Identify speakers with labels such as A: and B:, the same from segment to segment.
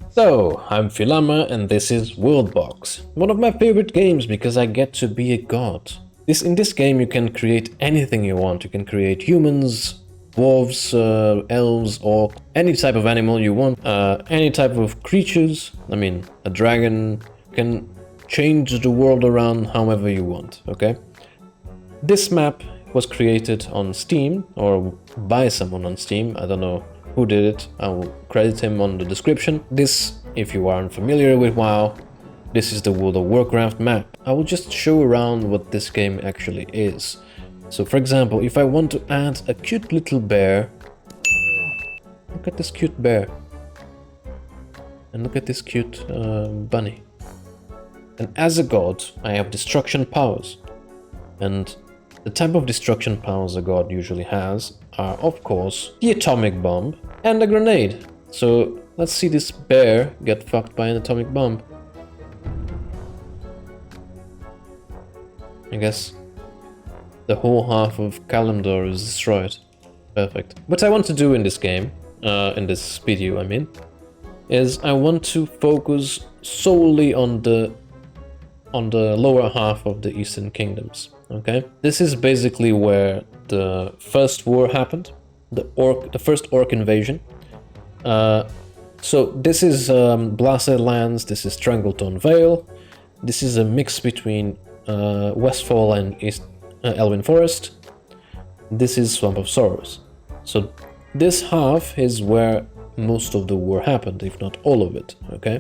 A: So, I'm Filama and this is Worldbox, one of my favorite games because I get to be a god. In this game you can create anything you want. You can create humans, dwarves, elves, or any type of animal you want, any type of creatures. I mean, a dragon. You can change the world around however you want, okay? This map was created on Steam, or by someone on Steam. I don't know who did it. I will credit him on the description. This, if you aren't familiar with WoW, this is the World of Warcraft map. I will just show around what this game actually is. So for example, if I want to add a cute little bear, look at this cute bear. And look at this cute bunny. And as a god, I have destruction powers. And the type of destruction powers a god usually has are, of course, the atomic bomb and a grenade. So let's see this bear get fucked by an atomic bomb. I guess the whole half of Kalimdor is destroyed. Perfect. What I want to do in this game, in this video I mean, is I want to focus solely on the lower half of the Eastern Kingdoms. Okay, this is basically where the first war happened, the first orc invasion. So this is Blasted Lands, this is Strangleton Vale, this is a mix between Westfall and East Elwyn Forest. This is Swamp of Sorrows. So this half is where most of the war happened, if not all of it. Okay,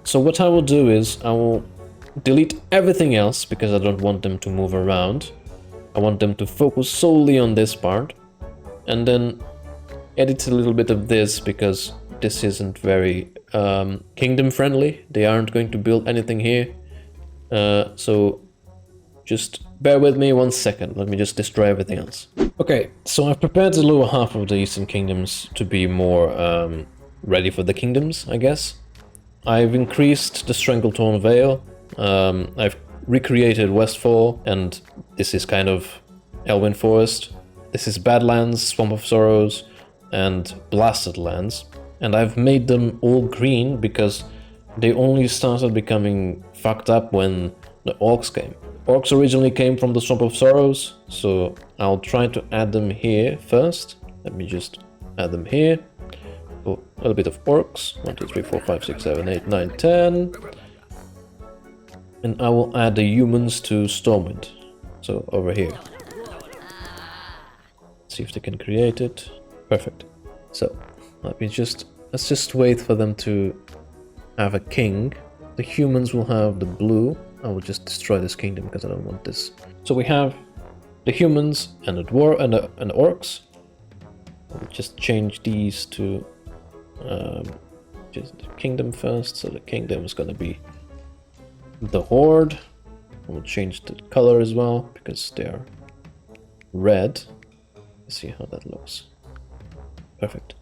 A: so what I will do is I will delete everything else because I don't want them to move around. I want them to focus solely on this part, and then edit a little bit of this because this isn't very kingdom friendly. They aren't going to build anything here, so just bear with me 1 second. Let me just destroy everything else. Okay, so I've prepared the lower half of the Eastern Kingdoms to be more ready for the kingdoms, I guess. I've increased the Strangleton Vale. I've recreated Westfall, and this is kind of Elwyn Forest. This is Badlands, Swamp of Sorrows, and Blasted Lands. And I've made them all green because they only started becoming fucked up when the orcs came. Orcs originally came from the Swamp of Sorrows, so I'll try to add them here first. Let me just add them here. Oh, a little bit of orcs. 1, 2, 3, 4, 5, 6, 7, 8, 9, 10. And I will add the humans to Stormwind. So over here. See if they can create it. Perfect. So let's just wait for them to have a king. The humans will have the blue. I will just destroy this kingdom because I don't want this. So we have the humans and the dwarf and the orcs. I'll just change these to just the kingdom first. So the kingdom is gonna be the Horde. I will change the color as well because they're red. Let's see how that looks. Perfect.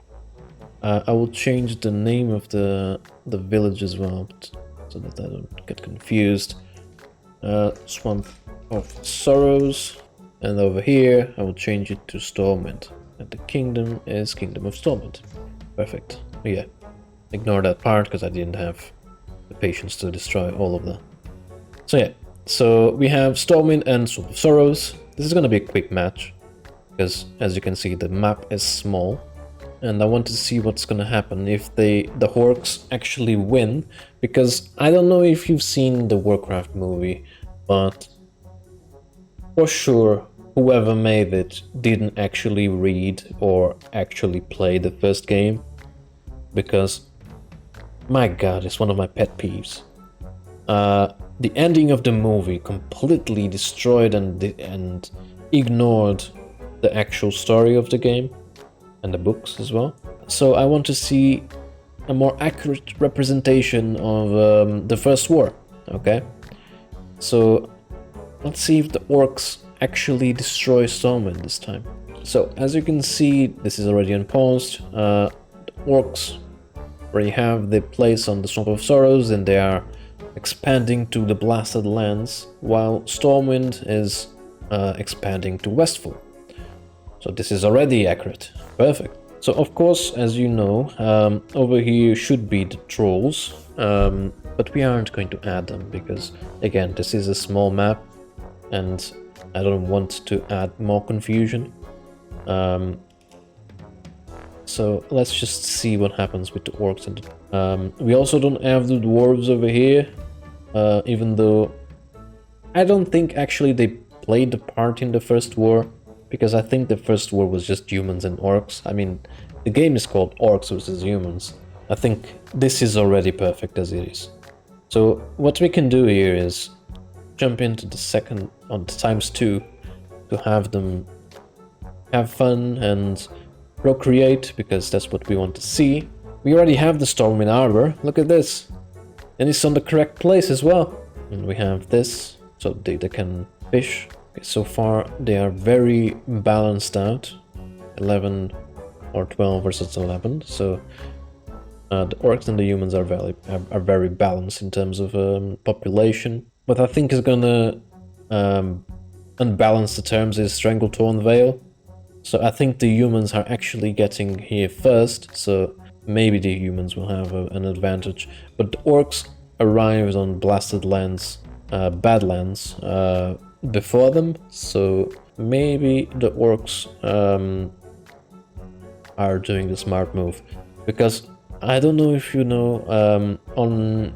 A: I will change the name of the village as well, so that I don't get confused. Swamp of Sorrows, and over here I will change it to Stormwind, and the kingdom is Kingdom of Stormwind. Perfect. Yeah, ignore that part because I didn't have the patience to destroy all of them. So yeah, so we have Stormwind and Swamp of Sorrows. This is gonna be a quick match because, as you can see, the map is small, and I want to see what's gonna happen if the orcs actually win, because I don't know if you've seen the Warcraft movie, but for sure whoever made it didn't actually read or actually play the first game, because my god, it's one of my pet peeves. The ending of the movie completely destroyed and ignored the actual story of the game and the books as well. So I want to see a more accurate representation of the first war. Okay, so let's see if the orcs actually destroy Stormwind this time. So as you can see, this is already unpaused. The orcs already have their place on the Swamp of Sorrows, and they are expanding to the Blasted Lands, while Stormwind is expanding to Westfall. So this is already accurate. Perfect. So of course, as you know, over here should be the trolls, but we aren't going to add them because, again, this is a small map and I don't want to add more confusion. So let's just see what happens with the orcs. And we also don't have the dwarves over here, even though I don't think actually they played the part in the first war, because I think the first war was just humans and orcs. I mean, the game is called Orcs versus Humans. I think this is already perfect as it is. So what we can do here is jump into the second on the ×2 to have them have fun and procreate, because that's what we want to see. We already have the Stormwind armor. Look at this. And it's on the correct place as well. And we have this, so they can fish. Okay, so far they are very balanced out. 11 or 12 versus 11. So the orcs and the humans are very balanced in terms of population. What I think is gonna unbalance the terms is Stranglethorn Vale. So I think the humans are actually getting here first, so maybe the humans will have an advantage. But the orcs arrived on Blasted Lands, Badlands, before them, so maybe the orcs are doing the smart move. Because I don't know if you know, on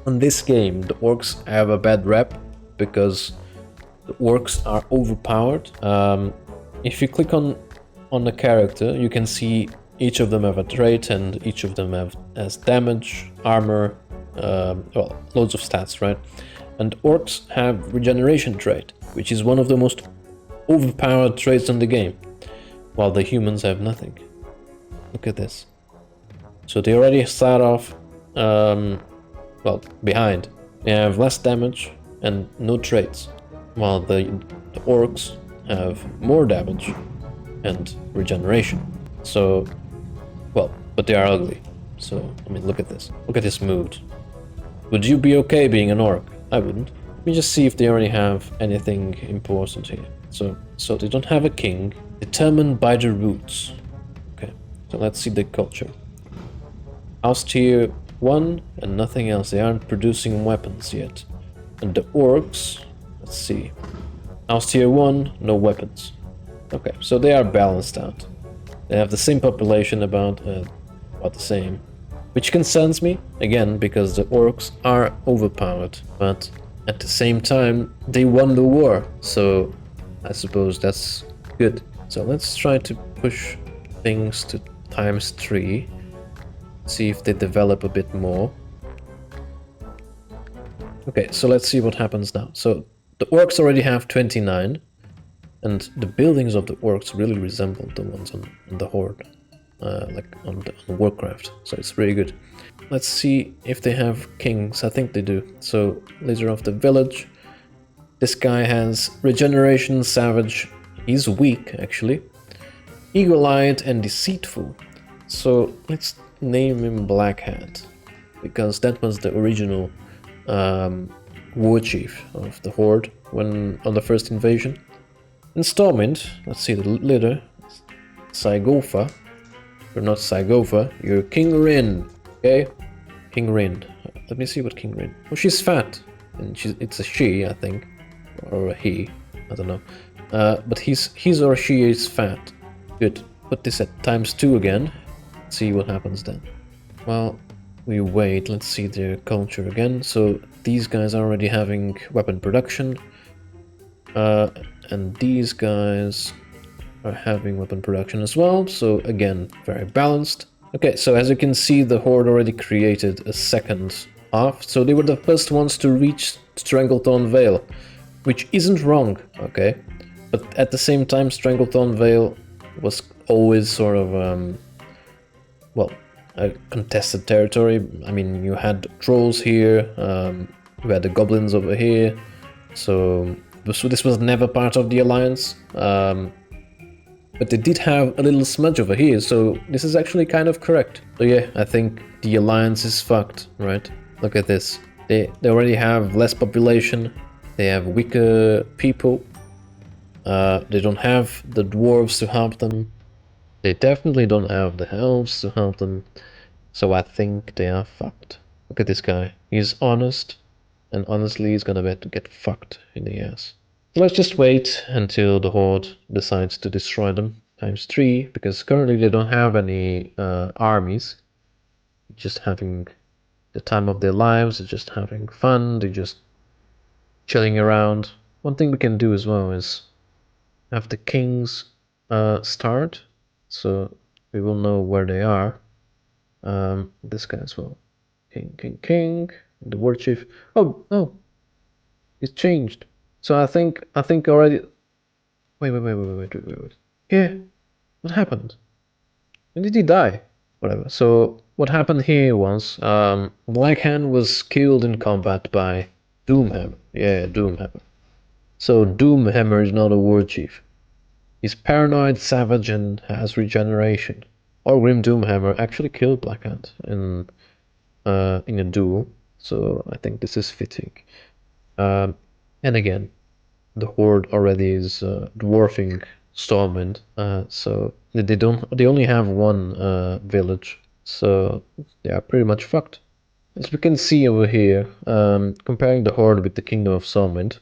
A: this game, the orcs have a bad rep because the orcs are overpowered. If you click on the character, you can see each of them have a trait and each of them has damage, armor, well, loads of stats, right? And orcs have regeneration trait, which is one of the most overpowered traits in the game, while the humans have nothing. Look at this. So they already start off, well, behind. They have less damage and no traits, while the orcs have more damage and regeneration. So, well, but they are ugly. So, I mean, look at this. Look at this mood. Would you be okay being an orc? I wouldn't. Let me just see if they already have anything important here. So they don't have a king. Determined by the roots. Okay, so let's see the culture. House tier 1 and nothing else. They aren't producing weapons yet. And the orcs, let's see. House tier 1, no weapons. Okay, so they are balanced out. They have the same population, about the same. Which concerns me, again, because the orcs are overpowered. But at the same time, they won the war. So I suppose that's good. So let's try to push things to ×3. See if they develop a bit more. Okay, so let's see what happens now. So the orcs already have 29, and the buildings of the orcs really resemble the ones on the Horde, like on Warcraft, so it's really good. Let's see if they have kings. I think they do. So, leader of the village. This guy has regeneration, savage. He's weak, actually. Eagle-eyed and deceitful. So, let's name him Black Hat, because that was the original war chief of the Horde when on the first invasion. In Stormwind, let's see the leader, Saigofa. You're not Saigofa, you're King Rin, okay? King Rin. Let me see what King Rin. Oh, she's fat, and it's a she, I think, or a he. I don't know. But his or she is fat. Good. Put this at ×2 again. See what happens then. Well, we wait. Let's see their culture again. So these guys are already having weapon production. And these guys are having weapon production as well. So again, very balanced. Okay, so as you can see, the Horde already created a second half. So they were the first ones to reach Stranglethorn Vale, which isn't wrong, okay? But at the same time, Stranglethorn Vale was always sort of, well, a contested territory. I mean, you had trolls here, you had the goblins over here, so this was never part of the alliance. But they did have a little smudge over here, so this is actually kind of correct. So yeah, I think the alliance is fucked, right? Look at this. They already have less population, they have weaker people, they don't have the dwarves to help them. They definitely don't have the elves to help them, so I think they are fucked. Look at this guy. He's honest, and honestly he's gonna get fucked in the ass. So let's just wait until the Horde decides to destroy them times 3, because currently they don't have any armies. Just having the time of their lives, they're just having fun, they're just chilling around. One thing we can do as well is have the kings start, so we will know where they are. This guy as well. King, the war chief. Oh no, it's changed. So I think already. Wait. Yeah, what happened? When did he die? Whatever. So what happened here was Blackhand was killed in combat by Doomhammer. Yeah, Doomhammer. So Doomhammer is not a war chief. He's paranoid, savage, and has regeneration. Or Grim Doomhammer actually killed Blackhand in a duel. So I think this is fitting. And again, the Horde already is dwarfing Stormwind, so they only have one village, so they are pretty much fucked. As we can see over here, comparing the Horde with the Kingdom of Stormwind,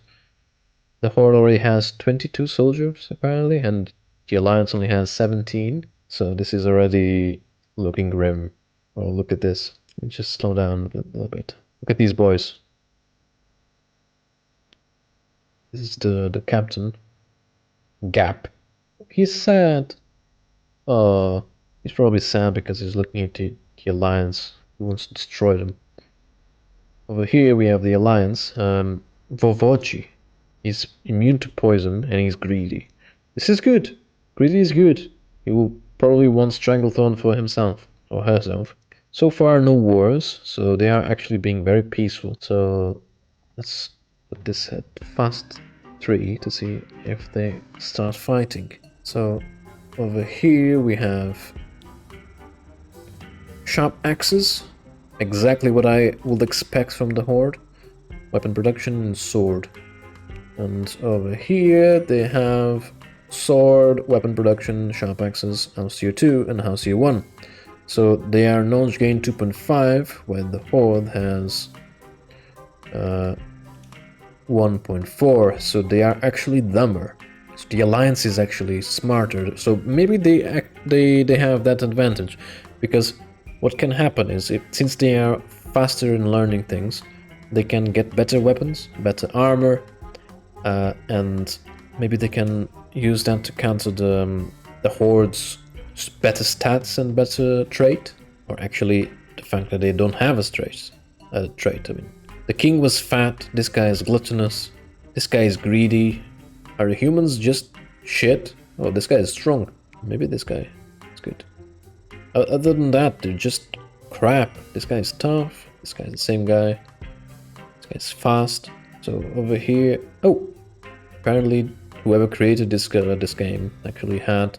A: the Horde already has 22 soldiers apparently, and the Alliance only has 17. So this is already looking grim. Oh, look at this. Let me just slow down a little bit. Look at these boys. This is the captain. Gap. He's sad. Oh, he's probably sad because he's looking at the Alliance. He wants to destroy them. Over here we have the Alliance. Vovochi. He's immune to poison and he's greedy. This is good. Greedy is good. He will probably want Stranglethorn for himself or herself. So far no wars, so they are actually being very peaceful. So let's put this at fast 3 to see if they start fighting. So over here we have sharp axes, exactly what I would expect from the Horde. Weapon production and sword. And over here they have sword, weapon production, sharp axes, house tier 2 and house tier 1. So they are knowledge gain 2.5, while the Horde has 1.4, so they are actually dumber. So the Alliance is actually smarter, so maybe they have that advantage, because what can happen is, since they are faster in learning things, they can get better weapons, better armor, and maybe they can use that to counter the Horde's better stats and better trait, or actually the fact that they don't have a trait. I mean, the king was fat, this guy is gluttonous, this guy is greedy. Are the humans just shit? Oh, this guy is strong. Maybe this guy is good. Other than that, they're just crap. This guy is tough, this guy is the same guy, this guy is fast. So over here, oh, apparently whoever created this game actually had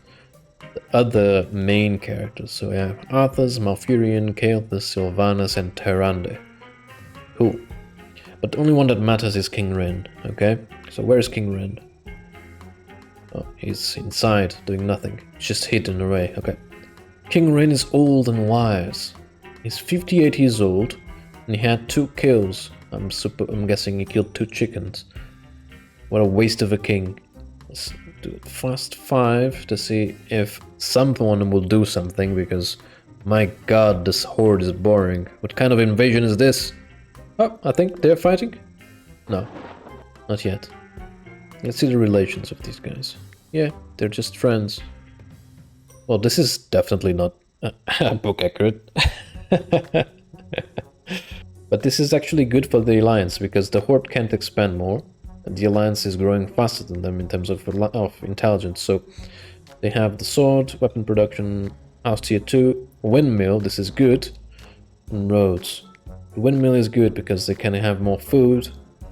A: the other main characters. So we have Arthas, Malfurion, Kael'thas, Sylvanas, and Tyrande. Cool. But the only one that matters is King Ren, okay? So where's King Ren? Oh, he's inside, doing nothing. He's just hidden away, okay. King Ren is old and wise. He's 58 years old, and he had 2 kills. I'm guessing he killed 2 chickens. What a waste of a king. Let's do it fast 5 to see if someone will do something, because my god, this Horde is boring. What kind of invasion is this? Oh, I think they're fighting? No, not yet. Let's see the relations of these guys. Yeah, they're just friends. Well, this is definitely not book accurate. But this is actually good for the Alliance, because the Horde can't expand more, and the Alliance is growing faster than them in terms of intelligence. So they have the sword, weapon production, house tier 2, windmill, this is good, and roads. The windmill is good because they can have more food,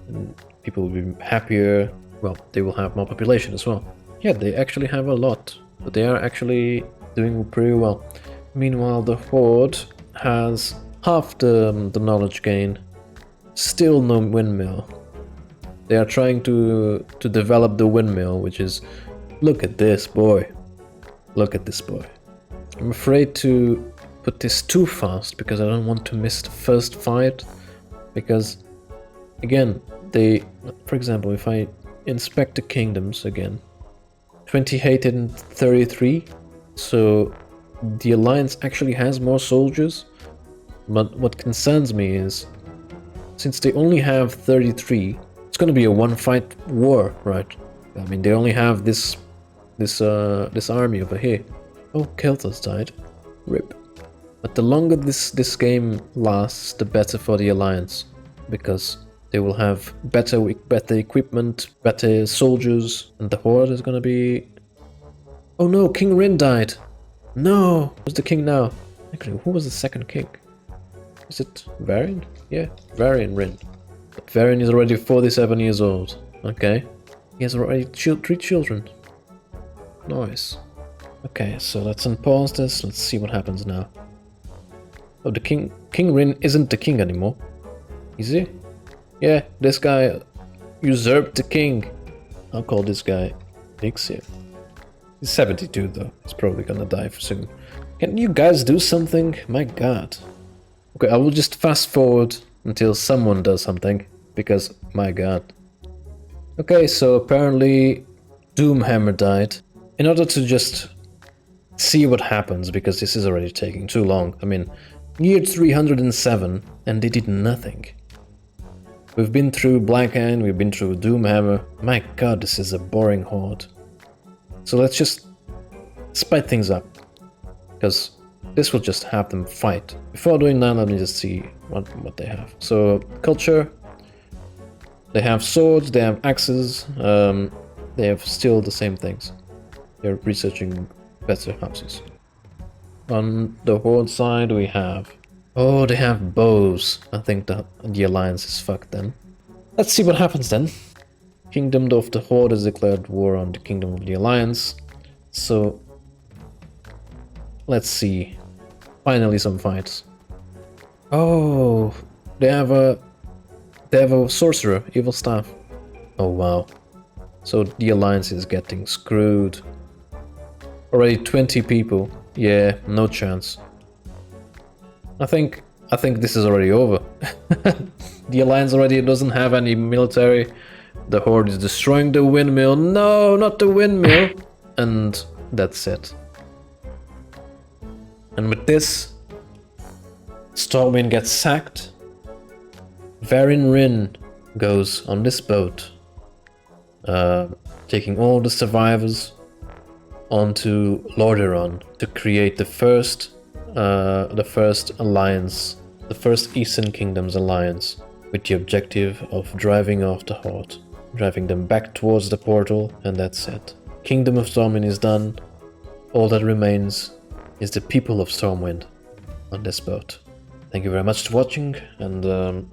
A: and people will be happier. Well, they will have more population as well. Yeah, they actually have a lot, but they are actually doing pretty well. Meanwhile, the Horde has half the knowledge gain, still no windmill. They are trying to develop the windmill, which is, look at this boy. Look at this boy. I'm afraid to put this too fast because I don't want to miss the first fight. Because, again, for example, if I inspect the kingdoms again, 28 and 33, so the Alliance actually has more soldiers. But what concerns me is, since they only have 33, it's gonna be a one-fight war, right? I mean, they only have this army over here. Oh, Kelthos died. RIP. But the longer this game lasts, the better for the Alliance, because they will have better equipment, better soldiers, and the Horde is gonna be... Oh no, King Rin died! No! Who's the king now? Actually, who was the second king? Is it Varian? Yeah, Varian Rin. But Varian is already 47 years old. Okay. He has already 3 children. Nice. Okay, so let's unpause this. Let's see what happens now. Oh, the King Rin isn't the king anymore. Is he? Yeah, this guy usurped the king. I'll call this guy Nixia. He's 72 though. He's probably gonna die soon. Can you guys do something? My god. Okay, I will just fast forward until someone does something, because my god. Okay, so apparently Doomhammer died. In order to just see what happens, because this is already taking too long. I mean, year 307 and they did nothing. We've been through Blackhand, we've been through Doomhammer. My god, this is a boring horde. So let's just spice things up, because this will just have them fight. Before doing that, let me just see what they have. So, culture. They have swords, they have axes, they have still the same things. They're researching better houses. On the Horde side, we have... Oh, they have bows. I think the Alliance is fucked then. Let's see what happens then. Kingdom of the Horde has declared war on the Kingdom of the Alliance. So, let's see. Finally some fights. Oh, they have a sorcerer, evil staff. Oh wow. So the Alliance is getting screwed. Already 20 people. Yeah, no chance. I think this is already over. The Alliance already doesn't have any military. The Horde is destroying the windmill. No, not the windmill. And that's it. And with this, Stormwind gets sacked. Varian Rin goes on this boat, taking all the survivors onto Lordaeron to create the first alliance, the first Eastern Kingdoms alliance, with the objective of driving off the Horde, driving them back towards the portal, and that's it. Kingdom of Stormwind is done. All that remains is the people of Stormwind on this boat. Thank you very much for watching, and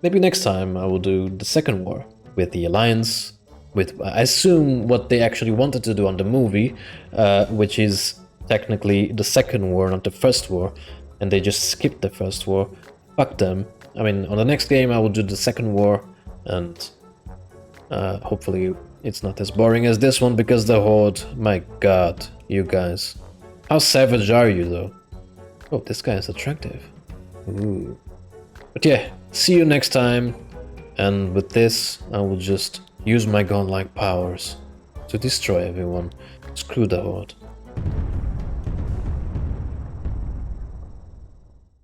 A: maybe next time I will do the second war with the Alliance, with, I assume, what they actually wanted to do on the movie, which is technically the second war, not the first war, and they just skipped the first war. Fuck them. I mean, on the next game I will do the second war, and hopefully it's not as boring as this one, because the Horde, my god, you guys. How savage are you though? Oh, this guy is attractive. Ooh. But yeah, see you next time, and with this I will just use my godlike powers to destroy everyone. Screw the Horde.